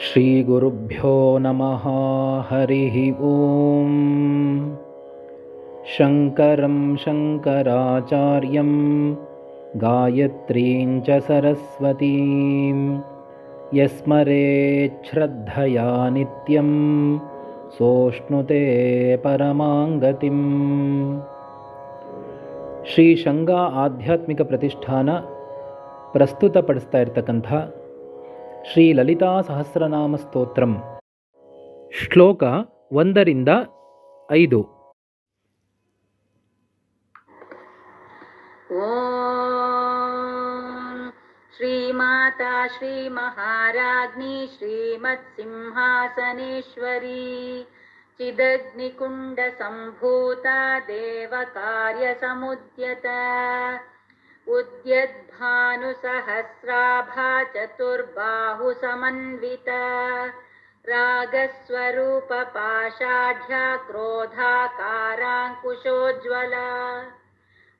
ಶ್ರೀಗುರುಭ್ಯೋ ನಮಃ. ಹರಿಃ ಓಂ. ಶಂಕರಂ ಶಂಕರಾಚಾರ್ಯಂ ಗಾಯತ್ರೀಂ ಚ ಸರಸ್ವತೀಂ ಯಸ್ಮರೇಚ್ಛ್ರದ್ಧಯಾ ನಿತ್ಯಂ ಸೋಷ್ಣುತೆ ಪರಮಾಂಗತಿಂ. ಶ್ರೀ ಶಂಗಾ ಆಧ್ಯಾತ್ಮಿಕ ಪ್ರತಿಷ್ಠಾನ ಪ್ರಸ್ತುತಪಡಿಸ್ತಾ ಇರತಕ್ಕಂಥ ಶ್ರೀ ಲಲಿತಾ ಸಹಸ್ರನಾಮ ಸ್ತೋತ್ರಂ ಶ್ಲೋಕ 1-5. ಓಂ ಶ್ರೀಮಾತಾ ಶ್ರೀ ಮಹಾರಾಜ್ಞಿ ಶ್ರೀಮತ್ಸಿಂಹಾಸನೇಶ್ವರಿ ಚಿದಗ್ನಿಕುಂಡ ಸಂಭೂತ ದೇವಕಾರ್ಯ ಸಮುದ್ಯತ ಉದ್ಯದ್ಭಾನುಸಹಸ್ರಾಭಾ ಚತುರ್ಬಾಹು ಸಮನ್ವಿತ ರಾಗಸ್ವರೂಪ ಪಾಷಾಢ್ಯ ಕ್ರೋಧಾಕಾರಾಂಕುಶೋಜ್ವಲ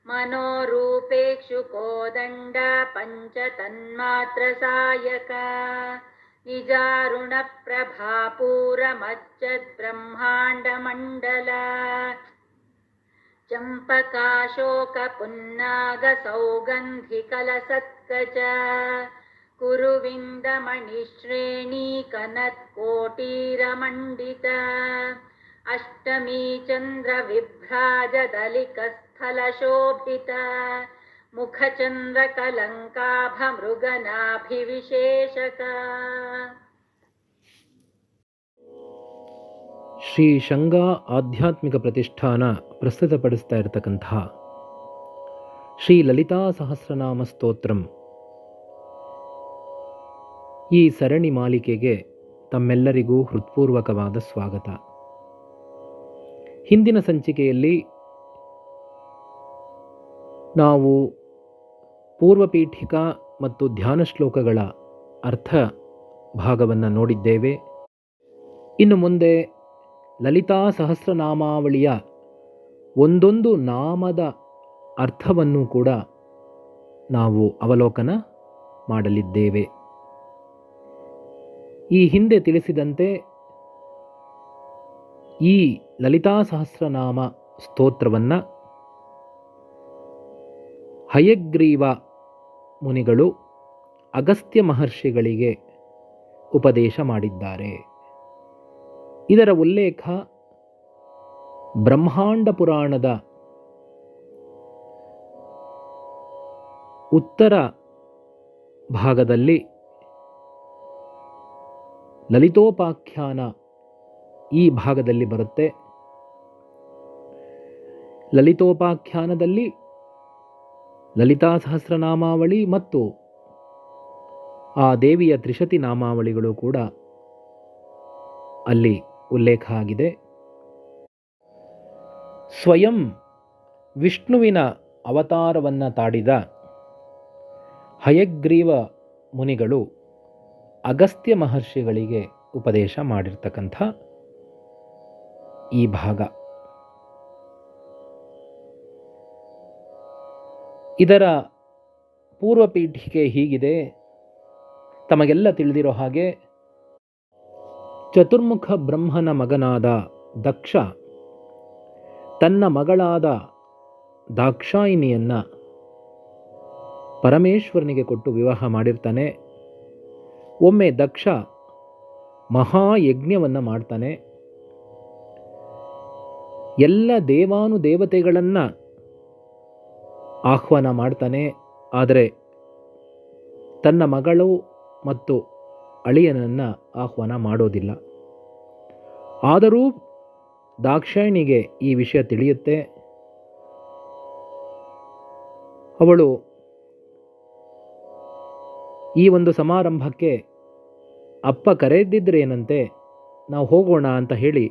ಮನೋರೂಪೇಕ್ಷು ಕೋದಂಡ ಪಂಚತನ್ಮಾತ್ರ ಸಾಯಕ ನಿಜಾರುಣ ಪ್ರಭಾಪೂರ ಮಜ್ಜದ್ ಬ್ರಹ್ಮಾಂಡ ಮಂಡಲ ಚಂಪಕಾಶೋಕ ಪುನ್ನಾಗ ಸೌಗಂಧಿಕಲಸತ್ಕಚ ಕುರುವಿಂದ ಮಣಿಶ್ರೇಣಿ ಕನತ್ಕೋಟೀರಮಂಡಿತ ಅಷ್ಟಮೀ ಚಂದ್ರ ವಿಭ್ರಾಜದಲಿಕಸ್ಥಲಶೋಭಿತ ಮುಖಚಂದ್ರ ಕಲಂಕಾಭ ಮೃಗನಾಭಿವಿಶೇಷಕ. ಶ್ರೀ ಶಂಗಾ ಆಧ್ಯಾತ್ಮಿಕ ಪ್ರತಿಷ್ಠಾನ ಪ್ರಸ್ತುತಪಡಿಸ್ತಾ ಇರತಕ್ಕಂಥ ಶ್ರೀ ಲಲಿತಾ ಸಹಸ್ರನಾಮ ಸ್ತೋತ್ರಂ ಈ ಸರಣಿ ಮಾಲಿಕೆಗೆ ತಮ್ಮೆಲ್ಲರಿಗೂ ಹೃತ್ಪೂರ್ವಕವಾದ ಸ್ವಾಗತ. ಹಿಂದಿನ ಸಂಚಿಕೆಯಲ್ಲಿ ನಾವು ಪೂರ್ವಪೀಠಿಕಾ ಮತ್ತು ಧ್ಯಾನ ಶ್ಲೋಕಗಳ ಅರ್ಥ ಭಾಗವನ್ನು ನೋಡಿದ್ದೇವೆ. ಇನ್ನು ಮುಂದೆ ಲಲಿತಾ ಸಹಸ್ರನಾಮಾವಳಿಯ ಒಂದೊಂದು ನಾಮದ ಅರ್ಥವನ್ನು ಕೂಡ ನಾವು ಅವಲೋಕನ ಮಾಡಲಿದ್ದೇವೆ. ಈ ಹಿಂದೆ ತಿಳಿಸಿದಂತೆ ಈ ಲಲಿತಾ ಸಹಸ್ರನಾಮ ಸ್ತೋತ್ರವನ್ನು ಹಯಗ್ರೀವ ಮುನಿಗಳು ಅಗಸ್ತ್ಯ ಮಹರ್ಷಿಗಳಿಗೆ ಉಪದೇಶ ಮಾಡಿದ್ದಾರೆ. ಇದರ ಉಲ್ಲೇಖ ಬ್ರಹ್ಮಾಂಡ ಪುರಾಣದ ಉತ್ತರ ಭಾಗದಲ್ಲಿ ಲಲಿತೋಪಾಖ್ಯಾನ ಈ ಭಾಗದಲ್ಲಿ ಬರುತ್ತೆ. ಲಲಿತೋಪಾಖ್ಯಾನದಲ್ಲಿ ಲಲಿತಾ ಸಹಸ್ರನಾಮಾವಳಿ ಮತ್ತು ಆ ದೇವಿಯ ತ್ರಿಶತಿ ನಾಮಾವಳಿಗಳು ಕೂಡ ಅಲ್ಲಿ ಉಲ್ಲೇಖ ಆಗಿದೆ. ಸ್ವಯಂ ವಿಷ್ಣುವಿನ ಅವತಾರವನ್ನು ತಾಡಿದ ಹಯಗ್ರೀವ ಮುನಿಗಳು ಅಗಸ್ತ್ಯ ಮಹರ್ಷಿಗಳಿಗೆ ಉಪದೇಶ ಮಾಡಿರ್ತಕ್ಕಂಥ ಈ ಭಾಗ. ಇದರ ಪೂರ್ವಪೀಠಿಕೆ ಹೀಗಿದೆ. ತಮಗೆಲ್ಲ ತಿಳಿದಿರೋ ಹಾಗೆ ಚತುರ್ಮುಖ ಬ್ರಹ್ಮನ ಮಗನಾದ ದಕ್ಷ ತನ್ನ ಮಗಳಾದ ದಾಕ್ಷಾಯಿಣಿಯನ್ನು ಪರಮೇಶ್ವರನಿಗೆ ಕೊಟ್ಟು ವಿವಾಹ ಮಾಡಿರ್ತಾನೆ. ಒಮ್ಮೆ ದಕ್ಷ ಮಹಾಯಜ್ಞವನ್ನು ಮಾಡ್ತಾನೆ. ಎಲ್ಲ ದೇವಾನುದೇವತೆಗಳನ್ನು ಆಹ್ವಾನ ಮಾಡ್ತಾನೆ. ಆದರೆ ತನ್ನ ಮಗಳು ಮತ್ತು ಅಳಿಯನನ್ನು ಆಹ್ವಾನ ಮಾಡೋದಿಲ್ಲ. ಆದರೂ ದಾಕ್ಷಾಯಿಣಿಗೆ ಈ ವಿಷಯ ತಿಳಿಯುತ್ತೆ. ಅವಳು ಈ ಒಂದು ಸಮಾರಂಭಕ್ಕೆ ಅಪ್ಪ ಕರೆದಿದ್ದರೇನಂತೆ, ನಾವು ಹೋಗೋಣ ಅಂತ ಹೇಳಿ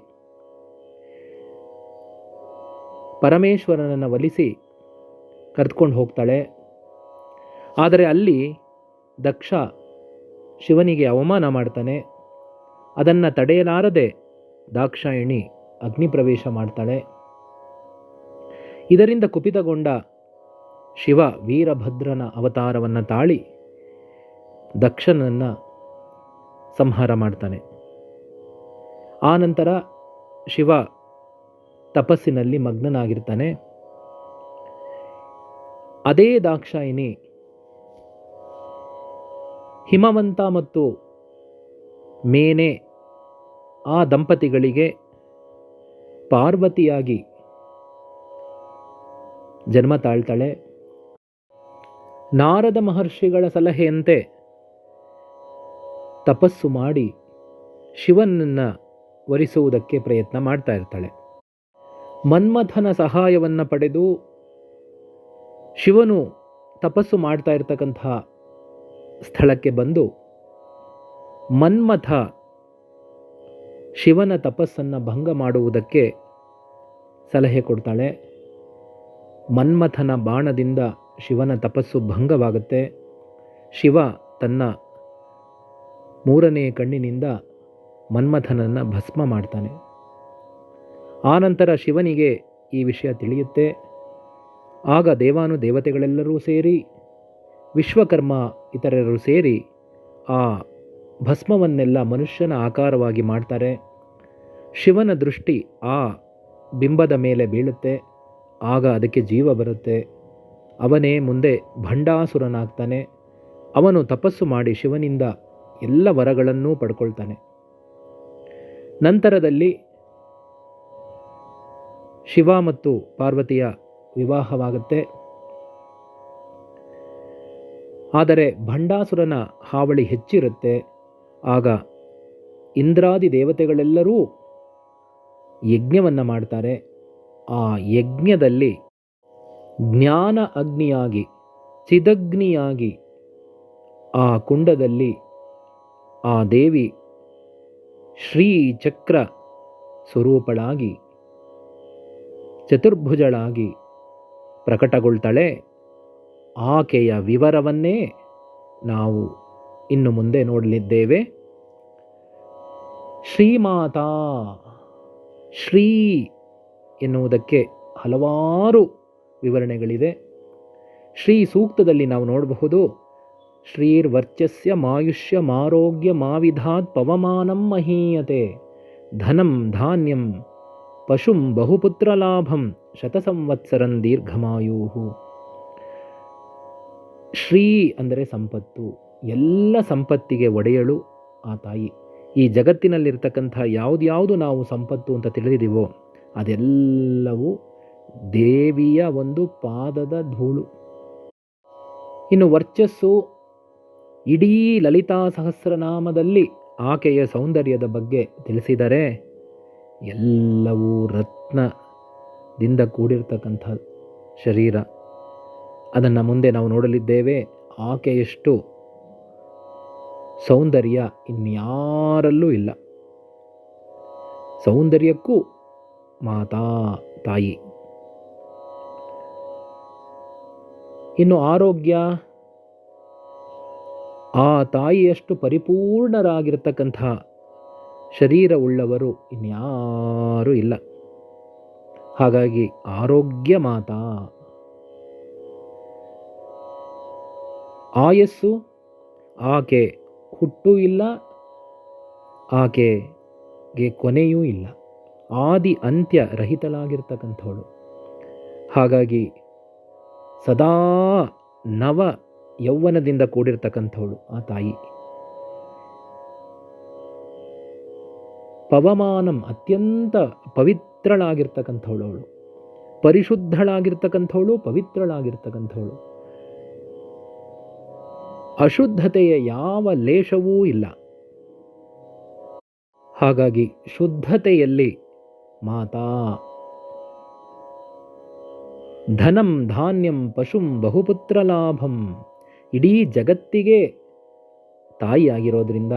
ಪರಮೇಶ್ವರನನ್ನು ಒಲಿಸಿ ಕರೆದುಕೊಂಡು ಹೋಗ್ತಾಳೆ. ಆದರೆ ಅಲ್ಲಿ ದಕ್ಷ ಶಿವನಿಗೆ ಅವಮಾನ ಮಾಡ್ತಾನೆ. ಅದನ್ನು ತಡೆಯಲಾರದೆ ದಾಕ್ಷಾಯಿಣಿ ಅಗ್ನಿ ಪ್ರವೇಶ ಮಾಡ್ತಾಳೆ. ಇದರಿಂದ ಕುಪಿತಗೊಂಡ ಶಿವ ವೀರಭದ್ರನ ಅವತಾರವನ್ನು ತಾಳಿ ದಕ್ಷನನ್ನು ಸಂಹಾರ ಮಾಡ್ತಾನೆ. ಆ ನಂತರ ಶಿವ ತಪಸ್ಸಿನಲ್ಲಿ ಮಗ್ನನಾಗಿರ್ತಾನೆ. ಅದೇ ದಾಕ್ಷಾಯಿನಿ ಹಿಮವಂತ ಮತ್ತು ಮೇನೆ ಆ ದಂಪತಿಗಳಿಗೆ ಪಾರ್ವತಿಯಾಗಿ ಜನ್ಮ ತಾಳ್ತಾಳೆ. ನಾರದ ಮಹರ್ಷಿಗಳ ಸಲಹೆಯಂತೆ ತಪಸ್ಸು ಮಾಡಿ ಶಿವನನ್ನು ವರಿಸುವುದಕ್ಕೆ ಪ್ರಯತ್ನ ಮಾಡ್ತಾ ಇರ್ತಾಳೆ. ಮನ್ಮಥನ ಸಹಾಯವನ್ನು ಪಡೆದು ಶಿವನು ತಪಸ್ಸು ಮಾಡ್ತಾ ಇರ್ತಕ್ಕಂಥ ಸ್ಥಳಕ್ಕೆ ಬಂದು ಮನ್ಮಥ ಶಿವನ ತಪಸ್ಸನ್ನು ಭಂಗ ಮಾಡುವುದಕ್ಕೆ ಸಲಹೆ ಕೊಡ್ತಾಳೆ. ಮನ್ಮಥನ ಬಾಣದಿಂದ ಶಿವನ ತಪಸ್ಸು ಭಂಗವಾಗುತ್ತೆ. ಶಿವ ತನ್ನ 3ನೇ ಕಣ್ಣಿನಿಂದ ಮನ್ಮಥನನ್ನು ಭಸ್ಮ ಮಾಡ್ತಾನೆ. ಆನಂತರ ಶಿವನಿಗೆ ಈ ವಿಷಯ ತಿಳಿಯುತ್ತೆ. ಆಗ ದೇವಾನುದೇವತೆಗಳೆಲ್ಲರೂ ಸೇರಿ, ವಿಶ್ವಕರ್ಮ ಇತರರು ಸೇರಿ ಆ ಭಸ್ಮವನ್ನೆಲ್ಲ ಮನುಷ್ಯನ ಆಕಾರವಾಗಿ ಮಾಡ್ತಾರೆ. ಶಿವನ ದೃಷ್ಟಿ ಆ ಬಿಂಬದ ಮೇಲೆ ಬೀಳುತ್ತೆ. ಆಗ ಅದಕ್ಕೆ ಜೀವ ಬರುತ್ತೆ. ಅವನೇ ಮುಂದೆ ಭಂಡಾಸುರನಾಗ್ತಾನೆ. ಅವನು ತಪಸ್ಸು ಮಾಡಿ ಶಿವನಿಂದ ಎಲ್ಲ ವರಗಳನ್ನೂ ಪಡ್ಕೊಳ್ತಾನೆ. ನಂತರದಲ್ಲಿ ಶಿವ ಮತ್ತು ಪಾರ್ವತಿಯ ವಿವಾಹವಾಗುತ್ತೆ. ಆದರೆ ಭಂಡಾಸುರನ ಹಾವಳಿ ಹೆಚ್ಚಿರುತ್ತೆ. ಆಗ ಇಂದ್ರಾದಿ ದೇವತೆಗಳೆಲ್ಲರೂ ಯಜ್ಞವನ್ನು ಮಾಡ್ತಾರೆ. ಆ ಯಜ್ಞದಲ್ಲಿ ಜ್ಞಾನ ಅಗ್ನಿಯಾಗಿ, ಚಿದಗ್ನಿಯಾಗಿ ಆ ಕುಂಡದಲ್ಲಿ ಆ ದೇವಿ ಶ್ರೀಚಕ್ರ ಸ್ವರೂಪಳಾಗಿ ಚತುರ್ಭುಜಳಾಗಿ ಪ್ರಕಟಗೊಳ್ತಾಳೆ. ಆಕೆಯ ವಿವರವನ್ನೇ ನಾವು ಇನ್ನು ಮುಂದೆ ನೋಡಲಿದ್ದೇವೆ. ಶ್ರೀಮಾತಾ, ಶ್ರೀ ಎನ್ನುವುದಕ್ಕೆ ಹಲವಾರು ವಿವರಣೆಗಳಿದೆ. ಶ್ರೀ ಸೂಕ್ತದಲ್ಲಿ ನಾವು ನೋಡಬಹುದು, ಶ್ರೀರ್ವರ್ಚಸ್ಯ ಮಾಯುಷ್ಯ ಮಾರೋಗ್ಯ ಮಾವಿಧಾತ್ ಪವಮಾನಂ ಮಹೀಯತೆ ಧನಂ ಧಾನ್ಯಂ ಪಶುಂ ಬಹುಪುತ್ರಲಾಭಂ ಶತಸಂವತ್ಸರಂ ದೀರ್ಘಮಾಯು. ಶ್ರೀ ಅಂದರೆ ಸಂಪತ್ತು, ಎಲ್ಲ ಸಂಪತ್ತಿಗೆ ಒಡೆಯಳು ಆ ತಾಯಿ. ಈ ಜಗತ್ತಿನಲ್ಲಿರ್ತಕ್ಕಂಥ ಯಾವ್ದ್ಯಾವುದು ನಾವು ಸಂಪತ್ತು ಅಂತ ತಿಳಿದಿದ್ದೀವೋ ಅದೆಲ್ಲವೂ ದೇವಿಯ ಒಂದು ಪಾದದ ಧೂಳು. ಇನ್ನು ವರ್ಚಸ್ಸು, ಇಡೀ ಲಲಿತಾ ಸಹಸ್ರನಾಮದಲ್ಲಿ ಆಕೆಯ ಸೌಂದರ್ಯದ ಬಗ್ಗೆ ತಿಳಿಸಿದರೆ ಎಲ್ಲವೂ ರತ್ನದಿಂದ ಕೂಡಿರ್ತಕ್ಕಂಥ ಶರೀರ. ಅದನ್ನು ಮುಂದೆ ನಾವು ನೋಡಲಿದ್ದೇವೆ. ಆಕೆಯಷ್ಟು ಸೌಂದರ್ಯ ಇನ್ಯಾರಲ್ಲೂ ಇಲ್ಲ. ಸೌಂದರ್ಯಕ್ಕೂ ಮಾತಾ ತಾಯಿ. ಇನ್ನು ಆರೋಗ್ಯ, ಆ ತಾಯಿಯಷ್ಟು ಪರಿಪೂರ್ಣರಾಗಿರ್ತಕ್ಕಂಥ ಶರೀರವುಳ್ಳವರು ಇನ್ಯಾರೂ ಇಲ್ಲ. ಹಾಗಾಗಿ ಆರೋಗ್ಯ ಮಾತಾ. ಆಯಸ್ಸು, ಆಕೆ ಹುಟ್ಟು ಇಲ್ಲ, ಆಕೆಗೆ ಕೊನೆಯೂ ಇಲ್ಲ. ಆದಿ ಅಂತ್ಯ ರಹಿತಳಾಗಿರ್ತಕ್ಕಂಥವಳು. ಹಾಗಾಗಿ ಸದಾ ನವ ಯೌವನದಿಂದ ಕೂಡಿರ್ತಕ್ಕಂಥವಳು ಆ ತಾಯಿ. ಪವಮಾನಂ, ಅತ್ಯಂತ ಪವಿತ್ರಳಾಗಿರ್ತಕ್ಕಂಥವಳು ಅವಳು. ಪರಿಶುದ್ಧಳಾಗಿರ್ತಕ್ಕಂಥವಳು, ಪವಿತ್ರಳಾಗಿರ್ತಕ್ಕಂಥವಳು. ಅಶುದ್ಧತೆಯ ಯಾವ ಲೇಷವೂ ಇಲ್ಲ. ಹಾಗಾಗಿ ಶುದ್ಧತೆಯಲ್ಲಿ ಮಾತಾ. ಧನಂ ಧಾನ್ಯಂ ಪಶುಂ ಬಹುಪುತ್ರಲಾಭಂ. ಇಡೀ ಜಗತ್ತಿಗೆ ತಾಯಿಯಾಗಿರೋದ್ರಿಂದ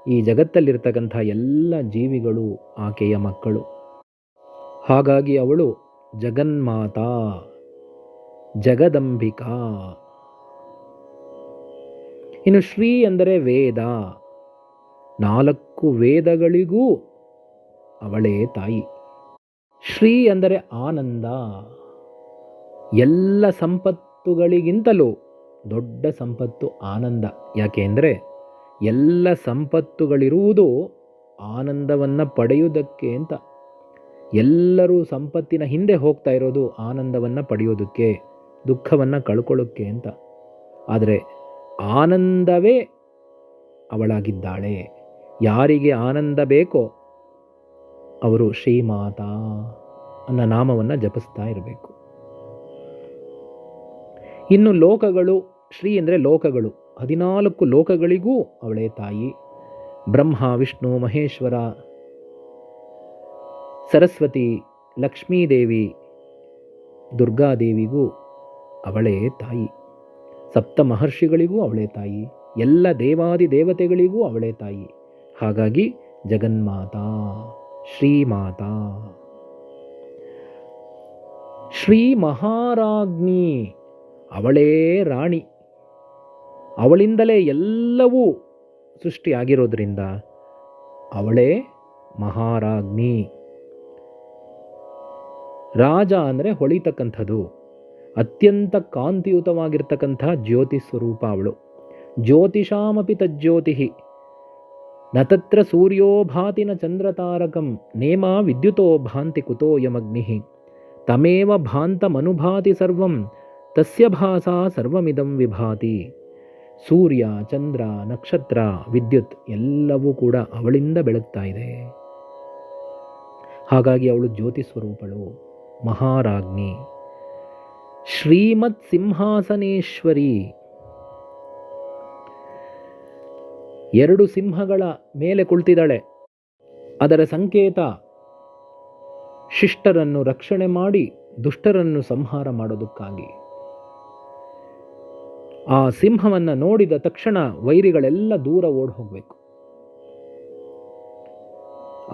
ಈ ಜಗತ್ತಲ್ಲಿರ್ತಕ್ಕಂಥ ಎಲ್ಲ ಜೀವಿಗಳು ಆಕೆಯ ಮಕ್ಕಳು. ಹಾಗಾಗಿ ಅವಳು ಜಗನ್ಮಾತಾ, ಜಗದಂಬಿಕಾ. ಇನ್ನು ಶ್ರೀ ಅಂದರೆ ವೇದ. 4 ವೇದಗಳಿಗೂ ಅವಳೇ ತಾಯಿ. ಶ್ರೀ ಅಂದರೆ ಆನಂದ. ಎಲ್ಲ ಸಂಪತ್ತುಗಳಿಗಿಂತಲೂ ದೊಡ್ಡ ಸಂಪತ್ತು ಆನಂದ. ಯಾಕೆ ಅಂದರೆ ಎಲ್ಲ ಸಂಪತ್ತುಗಳಿರುವುದು ಆನಂದವನ್ನು ಪಡೆಯುವುದಕ್ಕೆ ಅಂತ. ಎಲ್ಲರೂ ಸಂಪತ್ತಿನ ಹಿಂದೆ ಹೋಗ್ತಾ ಇರೋದು ಆನಂದವನ್ನು ಪಡೆಯೋದಕ್ಕೆ, ದುಃಖವನ್ನು ಕಳ್ಕೊಳ್ಳೋಕ್ಕೆ ಅಂತ. ಆದರೆ ಆನಂದವೇ ಅವಳಾಗಿದ್ದಾಳೆ. ಯಾರಿಗೆ ಆನಂದ ಬೇಕೋ ಅವರು ಶ್ರೀಮಾತಾ ಅನ್ನೋ ನಾಮವನ್ನು ಜಪಿಸ್ತಾ ಇರಬೇಕು. ಇನ್ನು ಲೋಕಗಳು, ಶ್ರೀ ಅಂದರೆ ಲೋಕಗಳು, 14 ಲೋಕಗಳಿಗೂ ಅವಳೇ ತಾಯಿ. ಬ್ರಹ್ಮ, ವಿಷ್ಣು, ಮಹೇಶ್ವರ, ಸರಸ್ವತಿ, ಲಕ್ಷ್ಮೀದೇವಿ, ದುರ್ಗಾದೇವಿಗೂ ಅವಳೇ ತಾಯಿ. ಸಪ್ತ ಮಹರ್ಷಿಗಳಿಗೂ ಅವಳೇ ತಾಯಿ. ಎಲ್ಲ ದೇವಾದಿ ದೇವತೆಗಳಿಗೂ ಅವಳೇ ತಾಯಿ. ಹಾಗಾಗಿ ಜಗನ್ಮಾತಾ, ಶ್ರೀಮಾತಾ. ಶ್ರೀ ಮಹಾರಾಜ್ಞಿ, ಅವಳೇ ರಾಣಿ. ಅವಳಿಂದಲೇ ಎಲ್ಲವೂ ಸೃಷ್ಟಿಯಾಗಿರೋದ್ರಿಂದ ಅವಳೇ ಮಹಾರಾಜ್ಞಿ. ರಾಜ ಅಂದರೆ ಹೊಳಿತಕ್ಕಂಥದ್ದು, ಅತ್ಯಂತ ಕಾಂತಿಯುತವಾಗಿರ್ತಕ್ಕಂಥ ಜ್ಯೋತಿ ಸ್ವರೂಪ ಅವಳು. ಜ್ಯೋತಿಷಾಮಪಿ ತಜ್ಜ್ಯೋತಿ ನ ತತ್ರ ಸೂರ್ಯೋ ಭಾತಿ ನ ಚಂದ್ರತಾರಕಂ ನೇಮ ವಿದ್ಯುತೋ ಭಾಂತಿ ಕುತೋ ಯಮಗ್ನಿ ತಮೇವ ಭಾಂತಮನುಭಾತಿ ಸರ್ವಂ ತಸ್ಯ ಭಾಸಾ ಸರ್ವಮಿದಂ ವಿಭಾತಿ. ಸೂರ್ಯ, ಚಂದ್ರ, ನಕ್ಷತ್ರ, ವಿದ್ಯುತ್ ಎಲ್ಲವೂ ಕೂಡ ಅವಳಿಂದ ಬೆಳಗ್ತಾ ಇದೆ. ಹಾಗಾಗಿ ಅವಳು ಜ್ಯೋತಿ ಸ್ವರೂಪಳು, ಮಹಾರಾಜ್ಞಿ. ಶ್ರೀಮತ್ ಸಿಂಹಾಸನೇಶ್ವರಿ, 2 ಸಿಂಹಗಳ ಮೇಲೆ ಕುಳಿತಿದ್ದಾಳೆ. ಅದರ ಸಂಕೇತ ಶಿಷ್ಟರನ್ನು ರಕ್ಷಣೆ ಮಾಡಿ ದುಷ್ಟರನ್ನು ಸಂಹಾರ ಮಾಡೋದಕ್ಕಾಗಿ. ಆ ಸಿಂಹವನ್ನು ನೋಡಿದ ತಕ್ಷಣ ವೈರಿಗಳೆಲ್ಲ ದೂರ ಓಡಿ ಹೋಗಬೇಕು.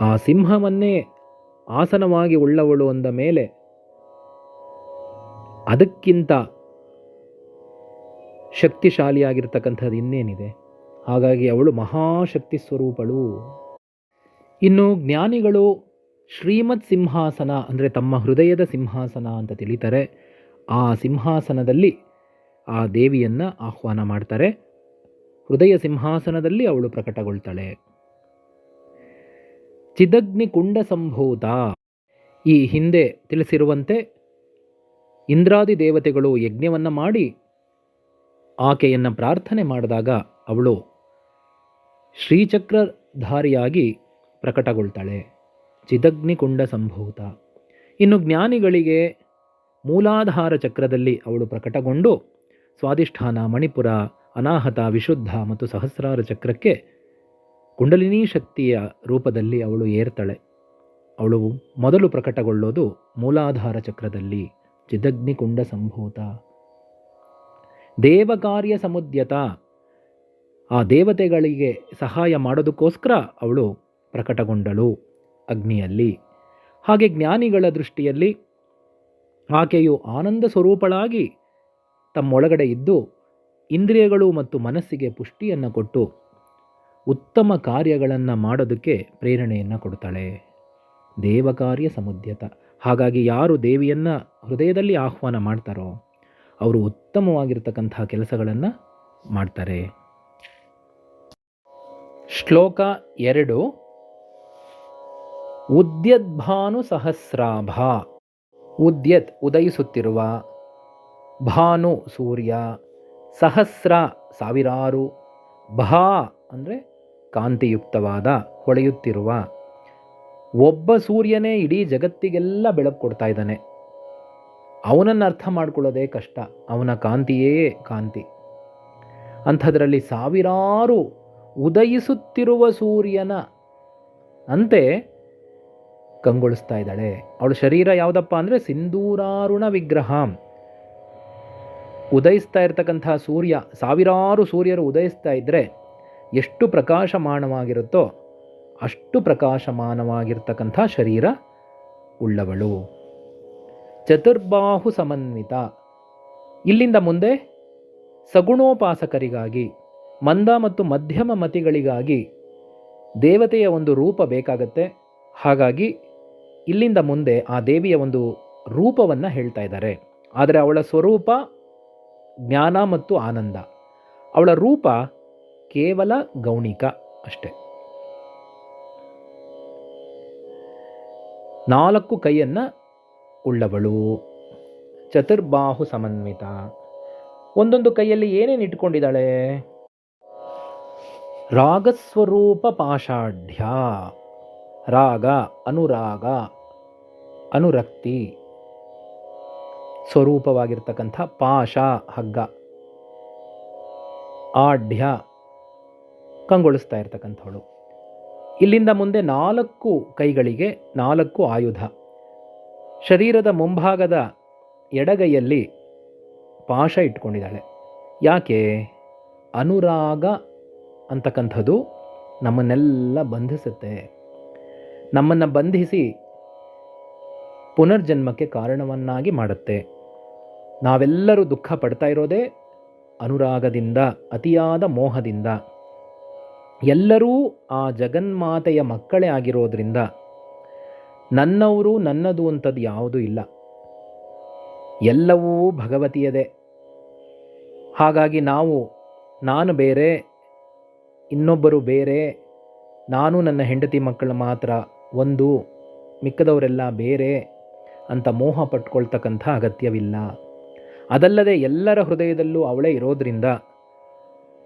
ಆ ಸಿಂಹವನ್ನೇ ಆಸನವಾಗಿ ಉಳ್ಳವಳು ಅಂದ ಮೇಲೆ ಅದಕ್ಕಿಂತ ಶಕ್ತಿಶಾಲಿಯಾಗಿರ್ತಕ್ಕಂಥದ್ದು ಇನ್ನೇನಿದೆ. ಹಾಗಾಗಿ ಅವಳು ಮಹಾಶಕ್ತಿ ಸ್ವರೂಪಳು. ಇನ್ನು ಜ್ಞಾನಿಗಳು ಶ್ರೀಮತ್ ಸಿಂಹಾಸನ ಅಂದರೆ ತಮ್ಮ ಹೃದಯದ ಸಿಂಹಾಸನ ಅಂತ ತಿಳಿತಾರೆ. ಆ ಸಿಂಹಾಸನದಲ್ಲಿ ಆ ದೇವಿಯನ್ನು ಆಹ್ವಾನ ಮಾಡ್ತಾರೆ. ಹೃದಯ ಸಿಂಹಾಸನದಲ್ಲಿ ಅವಳು ಪ್ರಕಟಗೊಳ್ತಾಳೆ. ಚಿದಗ್ನಿ ಕುಂಡ ಸಂಭೂತ. ಈ ಹಿಂದೆ ತಿಳಿಸಿರುವಂತೆ ಇಂದ್ರಾದಿ ದೇವತೆಗಳು ಯಜ್ಞವನ್ನು ಮಾಡಿ ಆಕೆಯನ್ನು ಪ್ರಾರ್ಥನೆ ಮಾಡಿದಾಗ ಅವಳು ಶ್ರೀಚಕ್ರಧಾರಿಯಾಗಿ ಪ್ರಕಟಗೊಳ್ತಾಳೆ. ಚಿದಗ್ನಿ ಕುಂಡ ಸಂಭೂತ. ಇನ್ನು ಜ್ಞಾನಿಗಳಿಗೆ ಮೂಲಾಧಾರ ಚಕ್ರದಲ್ಲಿ ಅವಳು ಪ್ರಕಟಗೊಂಡು ಸ್ವಾಧಿಷ್ಠಾನ, ಮಣಿಪುರ, ಅನಾಹತ, ವಿಶುದ್ಧ ಮತ್ತು ಸಹಸ್ರಾರ ಚಕ್ರಕ್ಕೆ ಕುಂಡಲಿನಿ ಶಕ್ತಿಯ ರೂಪದಲ್ಲಿ ಅವಳು ಏರ್ತಾಳೆ. ಅವಳು ಮೊದಲು ಪ್ರಕಟಗೊಳ್ಳೋದು ಮೂಲಾಧಾರ ಚಕ್ರದಲ್ಲಿ. ಚಿದಗ್ನಿ ಕುಂಡ ಸಂಭೂತ. ದೇವಕಾರ್ಯ ಸಮುದ್ಯತ. ಆ ದೇವತೆಗಳಿಗೆ ಸಹಾಯ ಮಾಡೋದಕ್ಕೋಸ್ಕರ ಅವಳು ಪ್ರಕಟಗೊಂಡಳು ಅಗ್ನಿಯಲ್ಲಿ. ಹಾಗೆ ಜ್ಞಾನಿಗಳ ದೃಷ್ಟಿಯಲ್ಲಿ ಆಕೆಯು ಆನಂದ ಸ್ವರೂಪಳಾಗಿ ತಮ್ಮೊಳಗಡೆ ಇದ್ದು ಇಂದ್ರಿಯಗಳು ಮತ್ತು ಮನಸ್ಸಿಗೆ ಪುಷ್ಟಿಯನ್ನು ಕೊಟ್ಟು ಉತ್ತಮ ಕಾರ್ಯಗಳನ್ನು ಮಾಡೋದಕ್ಕೆ ಪ್ರೇರಣೆಯನ್ನು ಕೊಡ್ತಾಳೆ. ದೇವಕಾರ್ಯ ಸಮುದ್ಯತ. ಹಾಗಾಗಿ ಯಾರು ದೇವಿಯನ್ನು ಹೃದಯದಲ್ಲಿ ಆಹ್ವಾನ ಮಾಡ್ತಾರೋ ಅವರು ಉತ್ತಮವಾಗಿರ್ತಕ್ಕಂಥ ಕೆಲಸಗಳನ್ನು ಮಾಡ್ತಾರೆ. ಶ್ಲೋಕ 2. ಉದ್ಯದ್ಭಾನು ಸಹಸ್ರಾಭ. ಉದ್ಯತ್ ಉದಯಿಸುತ್ತಿರುವ, ಭಾನು ಸೂರ್ಯ, ಸಹಸ್ರ ಸಾವಿರಾರು, ಭಾ ಅಂದರೆ ಕಾಂತಿಯುಕ್ತವಾದ ಹೊಳೆಯುತ್ತಿರುವ. ಒಬ್ಬ ಸೂರ್ಯನೇ ಇಡೀ ಜಗತ್ತಿಗೆಲ್ಲ ಬೆಳಕು ಕೊಡ್ತಾ ಇದ್ದಾನೆ. ಅವನನ್ನು ಅರ್ಥ ಮಾಡ್ಕೊಳ್ಳೋದೇ ಕಷ್ಟ. ಅವನ ಕಾಂತಿಯೇ ಕಾಂತಿ. ಅಂಥದ್ರಲ್ಲಿ ಸಾವಿರಾರು ಉದಯಿಸುತ್ತಿರುವ ಸೂರ್ಯನ ಅಂತೆ ಕಂಗೊಳಿಸ್ತಾ ಇದ್ದಾಳೆ. ಅವಳ ಶರೀರ ಯಾವುದಪ್ಪ ಅಂದರೆ ಸಿಂಧೂರಾರುಣ ವಿಗ್ರಹ. ಉದಯಿಸ್ತಾ ಇರ್ತಕ್ಕಂಥ ಸೂರ್ಯ, ಸಾವಿರಾರು ಸೂರ್ಯರು ಉದಯಿಸ್ತಾ ಇದ್ದರೆ ಎಷ್ಟು ಪ್ರಕಾಶಮಾನವಾಗಿರುತ್ತೋ ಅಷ್ಟು ಪ್ರಕಾಶಮಾನವಾಗಿರ್ತಕ್ಕಂಥ ಶರೀರ ಉಳ್ಳವಳು. ಚತುರ್ಬಾಹು ಸಮನ್ವಿತ. ಇಲ್ಲಿಂದ ಮುಂದೆ ಸಗುಣೋಪಾಸಕರಿಗಾಗಿ, ಮಂದ ಮತ್ತು ಮಧ್ಯಮ ಮತಿಗಳಿಗಾಗಿ ದೇವತೆಯ ಒಂದು ರೂಪ ಬೇಕಾಗತ್ತೆ. ಹಾಗಾಗಿ ಇಲ್ಲಿಂದ ಮುಂದೆ ಆ ದೇವಿಯ ಒಂದು ರೂಪವನ್ನು ಹೇಳ್ತಾ ಇದ್ದಾರೆ. ಆದರೆ ಅವಳ ಸ್ವರೂಪ ಜ್ಞಾನ ಮತ್ತು ಆನಂದ. ಅವಳ ರೂಪ ಕೇವಲ ಗೌಣಿಕ ಅಷ್ಟೆ. 4 ಕೈಯನ್ನು ಉಳ್ಳವಳು, ಚತುರ್ಬಾಹು ಸಮನ್ವಿತ. ಒಂದೊಂದು ಕೈಯಲ್ಲಿ ಏನೇನು ಇಟ್ಕೊಂಡಿದ್ದಾಳೆ? ರಾಗಸ್ವರೂಪ ಪಾಷಾಢ್ಯ. ರಾಗ, ಅನುರಾಗ, ಅನುರಕ್ತಿ ಸ್ವರೂಪವಾಗಿರ್ತಕ್ಕಂಥ ಪಾಶ ಹಗ್ಗ, ಆಢ್ಯ ಕಂಗೊಳಿಸ್ತಾ ಇರ್ತಕ್ಕಂಥವಳು. ಇಲ್ಲಿಂದ ಮುಂದೆ 4 ಕೈಗಳಿಗೆ 4 ಆಯುಧ. ಶರೀರದ ಮುಂಭಾಗದ ಎಡಗೈಯಲ್ಲಿ ಪಾಶ ಇಟ್ಕೊಂಡಿದ್ದಾಳೆ. ಯಾಕೆ? ಅನುರಾಗ ಅಂತಕ್ಕಂಥದ್ದು ನಮ್ಮನ್ನೆಲ್ಲ ಬಂಧಿಸುತ್ತೆ. ನಮ್ಮನ್ನು ಬಂಧಿಸಿ ಪುನರ್ಜನ್ಮಕ್ಕೆ ಕಾರಣವನ್ನಾಗಿ ಮಾಡುತ್ತೆ. ನಾವೆಲ್ಲರೂ ದುಃಖ ಪಡ್ತಾ ಇರೋದೇ ಅನುರಾಗದಿಂದ, ಅತಿಯಾದ ಮೋಹದಿಂದ. ಎಲ್ಲರೂ ಆ ಜಗನ್ಮಾತೆಯ ಮಕ್ಕಳೇ ಆಗಿರೋದ್ರಿಂದ ನನ್ನವರು ನನ್ನದು ಅಂಥದ್ದು ಯಾವುದೂ ಇಲ್ಲ, ಎಲ್ಲವೂ ಭಗವತಿಯದೇ. ಹಾಗಾಗಿ ನಾವು ನಾನು ಬೇರೆ, ಇನ್ನೊಬ್ಬರು ಬೇರೆ, ನಾನು ನನ್ನ ಹೆಂಡತಿ ಮಕ್ಕಳು ಮಾತ್ರ ಒಂದು, ಮಿಕ್ಕದವರೆಲ್ಲ ಬೇರೆ ಅಂತ ಮೋಹ ಪಟ್ಕೊಳ್ತಕ್ಕಂಥ ಅಗತ್ಯವಿಲ್ಲ. ಅದಲ್ಲದೆ ಎಲ್ಲರ ಹೃದಯದಲ್ಲೂ ಅವಳೇ ಇರೋದ್ರಿಂದ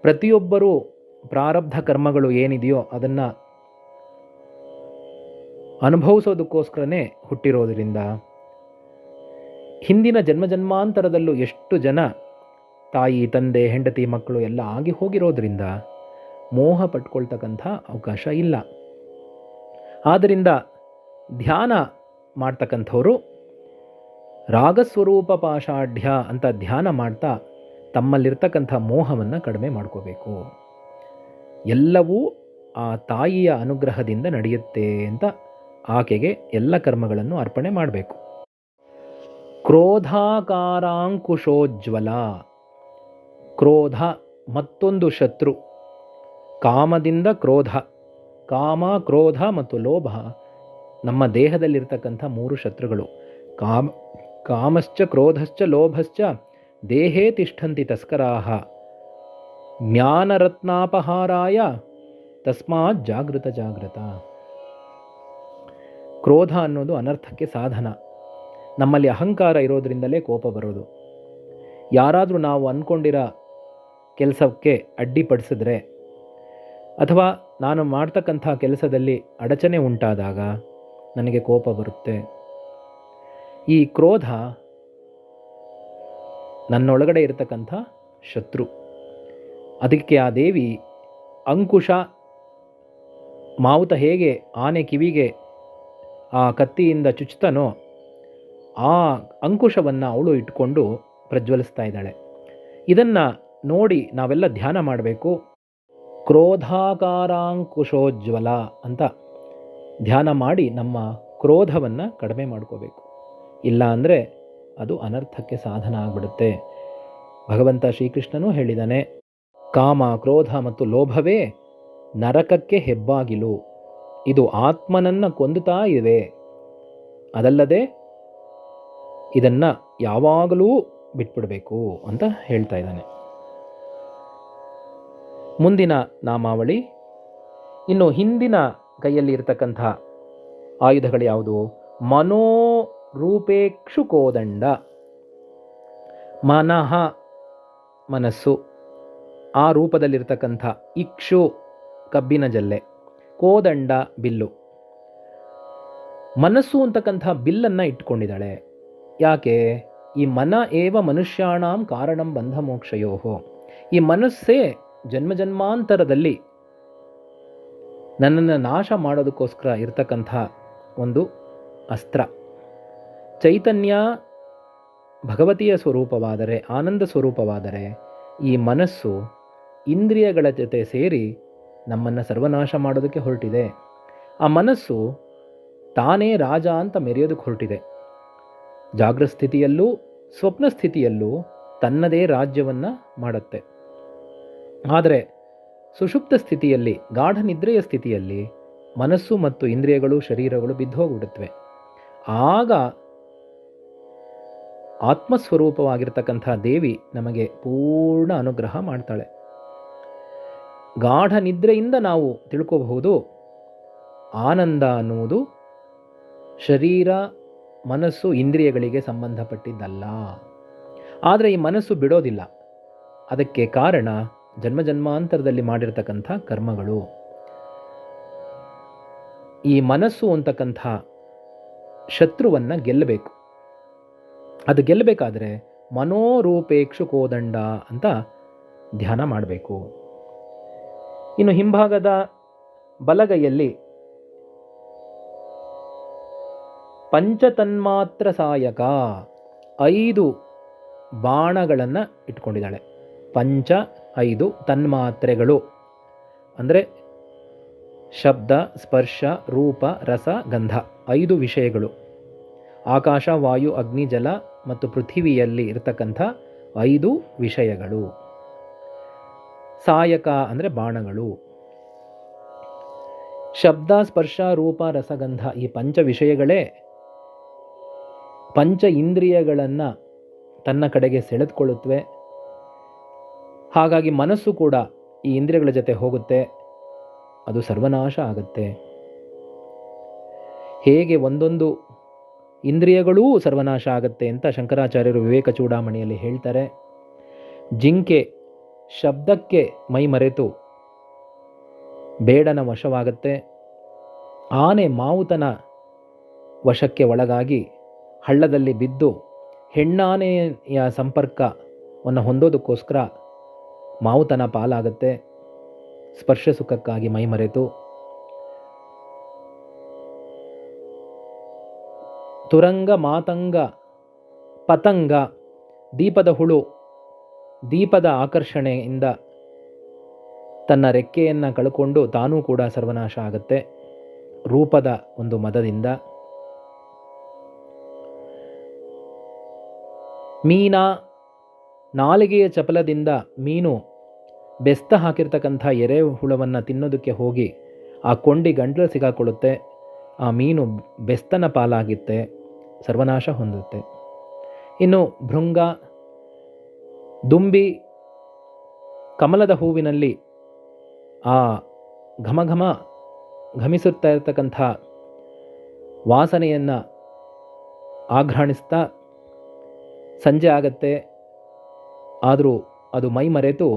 ಪ್ರತಿಯೊಬ್ಬರೂ ಪ್ರಾರಬ್ಧ ಕರ್ಮಗಳು ಏನಿದೆಯೋ ಅದನ್ನು ಅನುಭವಿಸೋದಕ್ಕೋಸ್ಕರನೇ ಹುಟ್ಟಿರೋದ್ರಿಂದ ಹಿಂದಿನ ಜನ್ಮಾಂತರದಲ್ಲೂ ಎಷ್ಟು ಜನ ತಾಯಿ ತಂದೆ ಹೆಂಡತಿ ಮಕ್ಕಳು ಎಲ್ಲ ಆಗಿ ಹೋಗಿರೋದ್ರಿಂದ ಮೋಹ ಪಟ್ಕೊಳ್ತಕ್ಕಂಥ ಅವಕಾಶ ಇಲ್ಲ. ಆದ್ದರಿಂದ ಧ್ಯಾನ ಮಾಡ್ತಕ್ಕಂಥವರು ರಾಗಸ್ವರೂಪ ಪಾಷಾಢ್ಯ ಅಂತ ಧ್ಯಾನ ಮಾಡ್ತಾ ತಮ್ಮಲ್ಲಿರ್ತಕ್ಕಂಥ ಮೋಹವನ್ನು ಕಡಿಮೆ ಮಾಡ್ಕೋಬೇಕು. ಎಲ್ಲವೂ ಆ ತಾಯಿಯ ಅನುಗ್ರಹದಿಂದ ನಡೆಯುತ್ತೆ ಅಂತ ಆಕೆಗೆ ಎಲ್ಲ ಕರ್ಮಗಳನ್ನು ಅರ್ಪಣೆ ಮಾಡಬೇಕು. ಕ್ರೋಧಾಕಾರಾಂಕುಶೋಜ್ವಲ. ಕ್ರೋಧ ಮತ್ತೊಂದು ಶತ್ರು. ಕಾಮದಿಂದ ಕ್ರೋಧ. ಕಾಮ, ಕ್ರೋಧ ಮತ್ತು ಲೋಭ ನಮ್ಮ ದೇಹದಲ್ಲಿರ್ತಕ್ಕಂಥ 3 ಶತ್ರುಗಳು. ಕಾಮಶ್ಚ ಕ್ರೋಧಶ್ಚ ಲೋಭಶ್ಚ ದೇಹೇ ತಿಷ್ಠಂತಿ ತಸ್ಕರಾಹ ಜ್ಞಾನರತ್ನಾಪಹಾರಾಯ ತಸ್ಮಾತ್ ಜಾಗೃತ ಜಾಗೃತ. ಕ್ರೋಧ ಅನ್ನೋದು ಅನರ್ಥಕ್ಕೆ ಸಾಧನ. ನಮ್ಮಲ್ಲಿ ಅಹಂಕಾರ ಇರೋದ್ರಿಂದಲೇ ಕೋಪ ಬರೋದು. ಯಾರಾದರೂ ನಾವು ಅಂದ್ಕೊಂಡಿರೋ ಕೆಲಸಕ್ಕೆ ಅಡ್ಡಿಪಡಿಸಿದ್ರೆ ಅಥವಾ ನಾನು ಮಾಡ್ತಕ್ಕಂಥ ಕೆಲಸದಲ್ಲಿ ಅಡಚಣೆ ಉಂಟಾದಾಗ ನನಗೆ ಕೋಪ ಬರುತ್ತೆ. ಈ ಕ್ರೋಧ ನನ್ನೊಳಗಡೆ ಇರತಕ್ಕಂಥ ಶತ್ರು. ಅದಕ್ಕೆ ಆ ದೇವಿ ಅಂಕುಶ, ಮಾವುತ ಹೇಗೆ ಆನೆ ಕಿವಿಗೆ ಆ ಕತ್ತಿಯಿಂದ ಚುಚ್ಚುತ್ತಾನೋ ಆ ಅಂಕುಶವನ್ನು ಅವಳು ಇಟ್ಕೊಂಡು ಪ್ರಜ್ವಲಿಸ್ತಾ ಇದ್ದಾಳೆ. ಇದನ್ನು ನೋಡಿ ನಾವೆಲ್ಲ ಧ್ಯಾನ ಮಾಡಬೇಕು. ಕ್ರೋಧಾಕಾರಾಂಕುಶೋಜ್ವಲ ಅಂತ ಧ್ಯಾನ ಮಾಡಿ ನಮ್ಮ ಕ್ರೋಧವನ್ನು ಕಡಿಮೆ ಮಾಡ್ಕೋಬೇಕು. ಇಲ್ಲ ಅಂದರೆ ಅದು ಅನರ್ಥಕ್ಕೆ ಸಾಧನ ಆಗಿಬಿಡುತ್ತೆ. ಭಗವಂತ ಶ್ರೀಕೃಷ್ಣನೂ ಹೇಳಿದ್ದಾನೆ, ಕಾಮ, ಕ್ರೋಧ ಮತ್ತು ಲೋಭವೇ ನರಕಕ್ಕೆ ಹೆಬ್ಬಾಗಿಲು. ಇದು ಆತ್ಮನನ್ನು ಕೊಂದುತ್ತಾ ಇವೆ. ಅದಲ್ಲದೆ ಇದನ್ನು ಯಾವಾಗಲೂ ಬಿಟ್ಬಿಡಬೇಕು ಅಂತ ಹೇಳ್ತಾ ಇದ್ದಾನೆ. ಮುಂದಿನ ನಾಮಾವಳಿ. ಇನ್ನು ಹಿಂದಿನ ಕೈಯಲ್ಲಿ ಇರತಕ್ಕಂಥ ಆಯುಧಗಳು ಯಾವುದು? ಮನೋರೂಪೇಕ್ಷು ಕೋದಂಡ. ಮನಃ ಮನಸ್ಸು, ಆ ರೂಪದಲ್ಲಿರ್ತಕ್ಕಂಥ ಇಕ್ಷು ಕಬ್ಬಿನ ಜಲ್ಲೆ, ಕೋದಂಡ ಬಿಲ್ಲು. ಮನಸ್ಸು ಅಂತಕ್ಕಂಥ ಬಿಲ್ಲನ್ನು ಇಟ್ಕೊಂಡಿದ್ದಾಳೆ. ಯಾಕೆ? ಈ ಮನ ಏವ ಮನುಷ್ಯಾಣಾಂ ಕಾರಣಂ ಬಂಧ ಮೋಕ್ಷಯೋಹೋ. ಈ ಮನಸ್ಸೇ ಜನ್ಮಾಂತರದಲ್ಲಿ ನನ್ನನ್ನು ನಾಶ ಮಾಡೋದಕ್ಕೋಸ್ಕರ ಇರ್ತಕ್ಕಂಥ ಒಂದು ಅಸ್ತ್ರ. ಚೈತನ್ಯ ಭಗವತಿಯ ಸ್ವರೂಪವಾದರೆ, ಆನಂದ ಸ್ವರೂಪವಾದರೆ, ಈ ಮನಸ್ಸು ಇಂದ್ರಿಯಗಳ ಜೊತೆ ಸೇರಿ ನಮ್ಮನ್ನು ಸರ್ವನಾಶ ಮಾಡೋದಕ್ಕೆ ಹೊರಟಿದೆ. ಆ ಮನಸ್ಸು ತಾನೇ ರಾಜ ಅಂತ ಮೆರೆಯೋದಕ್ಕೆ ಹೊರಟಿದೆ. ಜಾಗೃತ ಸ್ಥಿತಿಯಲ್ಲೂ ಸ್ವಪ್ನ ಸ್ಥಿತಿಯಲ್ಲೂ ತನ್ನದೇ ರಾಜ್ಯವನ್ನು ಮಾಡುತ್ತೆ. ಆದರೆ ಸುಷುಪ್ತ ಸ್ಥಿತಿಯಲ್ಲಿ, ಗಾಢ ನಿದ್ರೆಯ ಸ್ಥಿತಿಯಲ್ಲಿ ಮನಸ್ಸು ಮತ್ತು ಇಂದ್ರಿಯಗಳು, ಶರೀರಗಳು ಬಿದ್ದೋಗ್ಬಿಡುತ್ತವೆ. ಆಗ ಆತ್ಮಸ್ವರೂಪವಾಗಿರ್ತಕ್ಕಂಥ ದೇವಿ ನಮಗೆ ಪೂರ್ಣ ಅನುಗ್ರಹ ಮಾಡ್ತಾಳೆ. ಗಾಢ ನಿದ್ರೆಯಿಂದ ನಾವು ತಿಳ್ಕೋಬಹುದು ಆನಂದ ಅನ್ನುವುದು ಶರೀರ ಮನಸ್ಸು ಇಂದ್ರಿಯಗಳಿಗೆ ಸಂಬಂಧಪಟ್ಟಿದ್ದಲ್ಲ. ಆದರೆ ಈ ಮನಸ್ಸು ಬಿಡೋದಿಲ್ಲ. ಅದಕ್ಕೆ ಕಾರಣ ಜನ್ಮಾಂತರದಲ್ಲಿ ಮಾಡಿರ್ತಕ್ಕಂಥ ಕರ್ಮಗಳು. ಈ ಮನಸ್ಸು ಅಂತಕ್ಕಂಥ ಶತ್ರುವನ್ನು ಗೆಲ್ಲಬೇಕು. ಅದು ಗೆಲ್ಲಬೇಕಾದ್ರೆ ಮನೋರೂಪೇಕ್ಷು ಕೋದಂಡ ಅಂತ ಧ್ಯಾನ ಮಾಡಬೇಕು. ಇನ್ನು ಹಿಂಭಾಗದ ಬಲಗೈಯಲ್ಲಿ ಪಂಚತನ್ಮಾತ್ರ ಸಾಯಕ 5 ಬಾಣಗಳನ್ನು ಇಟ್ಕೊಂಡಿದ್ದಾಳೆ. 5 ತನ್ಮಾತ್ರೆಗಳು ಅಂದರೆ ಶಬ್ದ, ಸ್ಪರ್ಶ, ರೂಪ, ರಸ, ಗಂಧ 5 ವಿಷಯಗಳು. ಆಕಾಶ, ವಾಯು, ಅಗ್ನಿ, ಜಲ ಮತ್ತು ಪೃಥಿವಿಯಲ್ಲಿ ಇರತಕ್ಕಂಥ 5 ವಿಷಯಗಳು. ಸಾಯಕ ಅಂದರೆ ಬಾಣಗಳು. ಶಬ್ದ, ಸ್ಪರ್ಶ, ರೂಪ, ರಸಗಂಧ ಈ 5 ವಿಷಯಗಳೇ ಪಂಚ ಇಂದ್ರಿಯಗಳನ್ನು ತನ್ನ ಕಡೆಗೆ ಸೆಳೆದುಕೊಳ್ಳುತ್ತವೆ. ಹಾಗಾಗಿ ಮನಸ್ಸು ಕೂಡ ಈ ಇಂದ್ರಿಯಗಳ ಜೊತೆ ಹೋಗುತ್ತೆ, ಅದು ಸರ್ವನಾಶ ಆಗುತ್ತೆ. ಹೇಗೆ ಒಂದೊಂದು ಇಂದ್ರಿಯಗಳೂ ಸರ್ವನಾಶ ಆಗುತ್ತೆ ಅಂತ ಶಂಕರಾಚಾರ್ಯರು ವಿವೇಕ ಚೂಡಾಮಣಿಯಲ್ಲಿ ಹೇಳ್ತಾರೆ. ಜಿಂಕೆ ಶಬ್ದಕ್ಕೆ ಮೈ ಮರೆತು ಬೇಡನ ವಶವಾಗುತ್ತೆ. ಆನೆ ಮಾವುತನ ವಶಕ್ಕೆ ಒಳಗಾಗಿ ಹಳ್ಳದಲ್ಲಿ ಬಿದ್ದು ಹೆಣ್ಣಾನೆಯ ಸಂಪರ್ಕವನ್ನು ಹೊಂದೋದಕ್ಕೋಸ್ಕರ ಮಾವುತನ ಪಾಲಾಗುತ್ತೆ. ಸ್ಪರ್ಶ ಸುಖಕ್ಕಾಗಿ ಮೈ ಮರೆತು ತುರಂಗ, ಮಾತಂಗ, ಪತಂಗ ದೀಪದ ಹುಳು ದೀಪದ ಆಕರ್ಷಣೆಯಿಂದ ತನ್ನ ರೆಕ್ಕೆಯನ್ನು ಕಳ್ಕೊಂಡು ತಾನೂ ಕೂಡ ಸರ್ವನಾಶ ಆಗುತ್ತೆ ರೂಪದ ಒಂದು ಮದದಿಂದ. ಮೀನ ನಾಲಿಗೆಯ ಚಪಲದಿಂದ ಮೀನು ಬೆಸ್ತ ಹಾಕಿರ್ತಕ್ಕಂಥ ಎರೆಹುಳವನ್ನು ತಿನ್ನೋದಕ್ಕೆ ಹೋಗಿ ಆ ಕೊಂಡಿ ಗಂಟಲು ಸಿಗಾಕೊಳ್ಳುತ್ತೆ. ಆ ಮೀನು ಬೆಸ್ತನ ಪಾಲಾಗುತ್ತೆ, ಸರ್ವನಾಶ ಹೊಂದುತ್ತೆ. ಇನ್ನು ಭೃಂಗ, ದುಂಬಿ ಕಮಲದ ಹೂವಿನಲ್ಲಿ ಆ ಘಮಿಸುತ್ತಾ ಇರತಕ್ಕಂಥ ವಾಸನೆಯನ್ನು ಆಘ್ರಾಣಿಸ್ತಾ ಸಂಜೆ ಆಗತ್ತೆ, ಆದರೂ ಅದು ಮೈ ಮರೆತು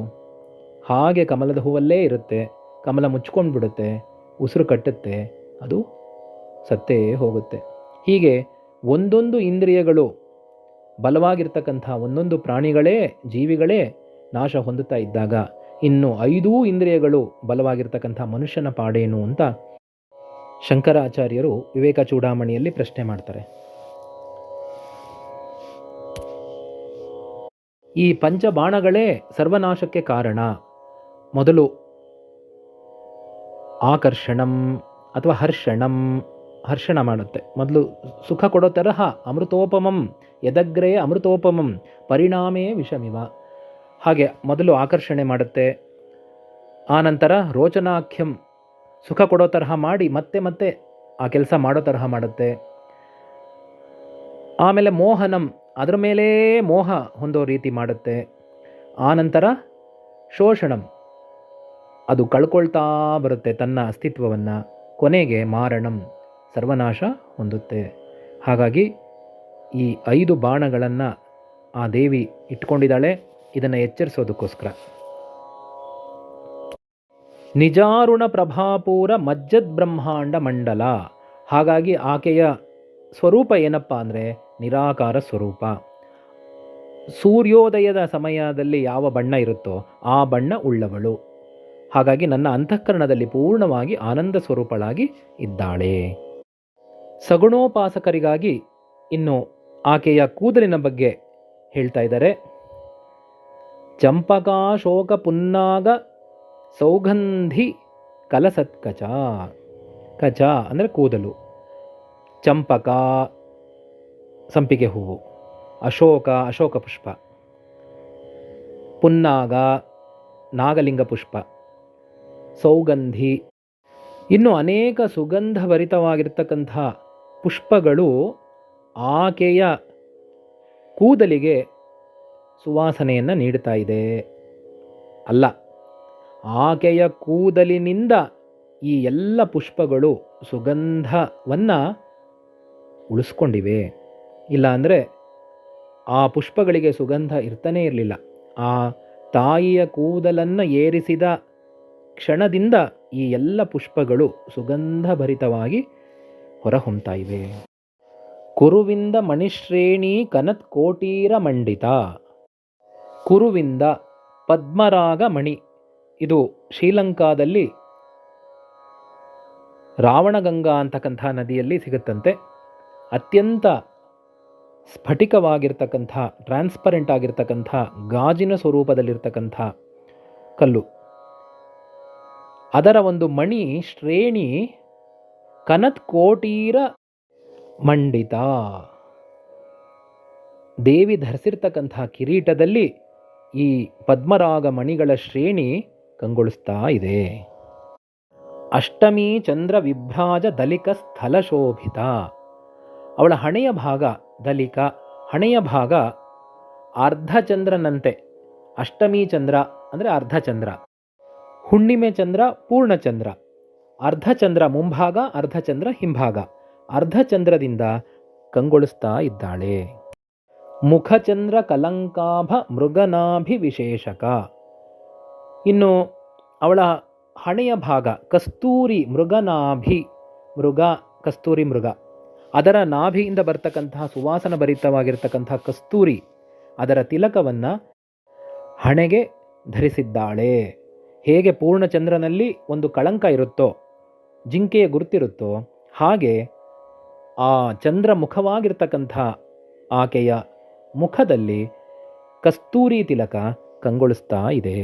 ಹಾಗೆ ಕಮಲದ ಹೂವಲ್ಲೇ ಇರುತ್ತೆ. ಕಮಲ ಮುಚ್ಕೊಂಡು ಬಿಡುತ್ತೆ, ಉಸಿರು ಕಟ್ಟುತ್ತೆ, ಅದು ಸತ್ತೇ ಹೋಗುತ್ತೆ. ಹೀಗೆ ಒಂದೊಂದು ಇಂದ್ರಿಯಗಳು ಬಲವಾಗಿರ್ತಕ್ಕಂಥ ಒಂದೊಂದು ಪ್ರಾಣಿಗಳೇ ಜೀವಿಗಳೇ ನಾಶ ಹೊಂದುತ್ತಾ ಇದ್ದಾಗ ಇನ್ನು 5 ಇಂದ್ರಿಯಗಳು ಬಲವಾಗಿರ್ತಕ್ಕಂಥ ಮನುಷ್ಯನ ಪಾಡೇನು ಅಂತ ಶಂಕರಾಚಾರ್ಯರು ವಿವೇಕ ಚೂಡಾಮಣಿಯಲ್ಲಿ ಪ್ರಶ್ನೆ ಮಾಡ್ತಾರೆ. ಈ ಪಂಚಬಾಣಗಳೇ ಸರ್ವನಾಶಕ್ಕೆ ಕಾರಣ. ಮೊದಲು ಆಕರ್ಷಣಂ ಅಥವಾ ಹರ್ಷಣ ಮಾಡುತ್ತೆ. ಮೊದಲು ಸುಖ ಕೊಡೋ ತರಹ ಅಮೃತೋಪಮಂ ಯದಗ್ರೇ ಅಮೃತೋಪಮಂ ಪರಿಣಾಮೇ ವಿಷಮಿವ. ಹಾಗೆ ಮೊದಲು ಆಕರ್ಷಣೆ ಮಾಡುತ್ತೆ, ಆನಂತರ ರೋಚನಾಖ್ಯಂ ಸುಖ ಕೊಡೋ ತರಹ ಮಾಡಿ ಮತ್ತೆ ಮತ್ತೆ ಆ ಕೆಲಸ ಮಾಡೋ ತರಹ ಮಾಡುತ್ತೆ. ಆಮೇಲೆ ಮೋಹನಂ ಅದರ ಮೇಲೇ ಮೋಹ ಹೊಂದೋ ರೀತಿ ಮಾಡುತ್ತೆ. ಆನಂತರ ಶೋಷಣಂ ಅದು ಕಳ್ಕೊಳ್ತಾ ಬರುತ್ತೆ ತನ್ನ ಅಸ್ತಿತ್ವವನ್ನು. ಕೊನೆಗೆ ಮಾರಣಂ ಸರ್ವನಾಶ ಹೊಂದುತ್ತೆ. ಹಾಗಾಗಿ ಈ 5 ಬಾಣಗಳನ್ನು ಆ ದೇವಿ ಇಟ್ಕೊಂಡಿದ್ದಾಳೆ ಇದನ್ನು ಎಚ್ಚರಿಸೋದಕ್ಕೋಸ್ಕರ. ನಿಜಾರುಣ ಪ್ರಭಾಪೂರ ಮಜ್ಜದ್ ಬ್ರಹ್ಮಾಂಡ ಮಂಡಲ. ಹಾಗಾಗಿ ಆಕೆಯ ಸ್ವರೂಪ ಏನಪ್ಪ ಅಂದರೆ ನಿರಾಕಾರ ಸ್ವರೂಪ. ಸೂರ್ಯೋದಯದ ಸಮಯದಲ್ಲಿ ಯಾವ ಬಣ್ಣ ಇರುತ್ತೋ ಆ ಬಣ್ಣ ಉಳ್ಳವಳು. ಹಾಗಾಗಿ ನನ್ನ ಅಂತಃಕರಣದಲ್ಲಿ ಪೂರ್ಣವಾಗಿ ಆನಂದ ಸ್ವರೂಪಳಾಗಿ ಇದ್ದಾಳೆ. ಸಗುಣೋಪಾಸಕರಿಗಾಗಿ ಇನ್ನು ಆಕೆಯ ಕೂದಲಿನ ಬಗ್ಗೆ ಹೇಳ್ತಾ ಇದ್ದಾರೆ. ಚಂಪಕಾ ಶೋಕ ಪುನ್ನಾಗ ಸೌಗಂಧಿ ಕಲಸತ್ಕಚ. ಕಚ ಅಂದರೆ ಕೂದಲು, ಚಂಪಕ ಸಂಪಿಗೆ ಹೂವು, ಅಶೋಕ ಪುಷ್ಪ, ಪುನ್ನಾಗ ನಾಗಲಿಂಗ ಪುಷ್ಪ, ಸೌಗಂಧಿ ಇನ್ನು ಅನೇಕ ಸುಗಂಧಭರಿತವಾಗಿರ್ತಕ್ಕಂಥ ಪುಷ್ಪಗಳು ಆಕೆಯ ಕೂದಲಿಗೆ ಸುವಾಸನೆಯನ್ನು ನೀಡುತ್ತಾ ಇದೆ. ಅಲ್ಲ, ಆಕೆಯ ಕೂದಲಿನಿಂದ ಈ ಎಲ್ಲ ಪುಷ್ಪಗಳು ಸುಗಂಧವನ್ನು ಉಳಿಸ್ಕೊಂಡಿವೆ. ಇಲ್ಲ ಅಂದರೆ ಆ ಪುಷ್ಪಗಳಿಗೆ ಸುಗಂಧ ಇರ್ತಾನೇ ಇರಲಿಲ್ಲ. ಆ ತಾಯಿಯ ಕೂದಲನ್ನು ಏರಿಸಿದ ಕ್ಷಣದಿಂದ ಈ ಎಲ್ಲ ಪುಷ್ಪಗಳು ಸುಗಂಧಭರಿತವಾಗಿ ಹೊರಹೊಮ್ತಾ ಇವೆ. ಕುರುವಿಂದ ಮಣಿಶ್ರೇಣಿ ಕನತ್ ಕೋಟೀರ ಮಂಡಿತ. ಕುರುವಿಂದ ಪದ್ಮರಾಗ ಮಣಿ, ಇದು ಶ್ರೀಲಂಕಾದಲ್ಲಿ ರಾವಣಗಂಗಾ ಅಂತಕ್ಕಂಥ ನದಿಯಲ್ಲಿ ಸಿಗುತ್ತಂತೆ. ಅತ್ಯಂತ ಸ್ಫಟಿಕವಾಗಿರ್ತಕ್ಕಂಥ, ಟ್ರಾನ್ಸ್ಪರೆಂಟ್ ಆಗಿರ್ತಕ್ಕಂಥ, ಗಾಜಿನ ಸ್ವರೂಪದಲ್ಲಿರ್ತಕ್ಕಂಥ ಕಲ್ಲು. ಅದರ ಒಂದು ಮಣಿ ಶ್ರೇಣಿ ಕನತ್ ಕೋಟೀರ ಮಂಡಿತ. ದೇವಿ ಧರಿಸಿರ್ತಕ್ಕಂಥ ಕಿರೀಟದಲ್ಲಿ ಈ ಪದ್ಮರಾಗ ಮಣಿಗಳ ಶ್ರೇಣಿ ಕಂಗೊಳಿಸ್ತಾ ಇದೆ. ಅಷ್ಟಮಿ ಚಂದ್ರ ವಿಭ್ರಾಜ ದಲಿಕ ಸ್ಥಳ ಶೋಭಿತ. ಅವಳ ಹಣೆಯ ಭಾಗ ದಲಿಕ, ಹಣೆಯ ಭಾಗ ಅರ್ಧಚಂದ್ರನಂತೆ. ಅಷ್ಟಮಿ ಚಂದ್ರ ಅಂದರೆ ಅರ್ಧಚಂದ್ರ, ಹುಣ್ಣಿಮೆ ಚಂದ್ರ ಪೂರ್ಣಚಂದ್ರ. ಅರ್ಧಚಂದ್ರ ಮುಂಭಾಗ, ಅರ್ಧಚಂದ್ರ ಹಿಂಭಾಗ. ಅರ್ಧಚಂದ್ರದಿಂದ ಕಂಗೊಳಿಸ್ತಾ ಇದ್ದಾಳೆ. ಮುಖಚಂದ್ರ ಕಲಂಕಾಭ ಮೃಗನಾಭಿ ವಿಶೇಷಕ. ಇನ್ನು ಅವಳ ಹಣೆಯ ಭಾಗ ಕಸ್ತೂರಿ ಮೃಗನಾಭಿ, ಮೃಗ ಕಸ್ತೂರಿ ಮೃಗ, ಅದರ ನಾಭಿಯಿಂದ ಬರ್ತಕ್ಕಂತಹ ಸುವಾಸನ ಭರಿತವಾಗಿರ್ತಕ್ಕಂತಹ ಕಸ್ತೂರಿ, ಅದರ ತಿಲಕವನ್ನು ಹಣೆಗೆ ಧರಿಸಿದ್ದಾಳೆ. ಹೇಗೆ ಪೂರ್ಣಚಂದ್ರನಲ್ಲಿ ಒಂದು ಕಳಂಕ ಇರುತ್ತೋ, ಜಿಂಕೆಯ ಗುರುತಿರುತ್ತೋ, ಹಾಗೆ ಆ ಚಂದ್ರ ಮುಖವಾಗಿರ್ತಕ್ಕಂಥ ಆಕೆಯ ಮುಖದಲ್ಲಿ ಕಸ್ತೂರಿ ತಿಲಕ ಕಂಗೊಳಿಸ್ತಾ ಇದೆ.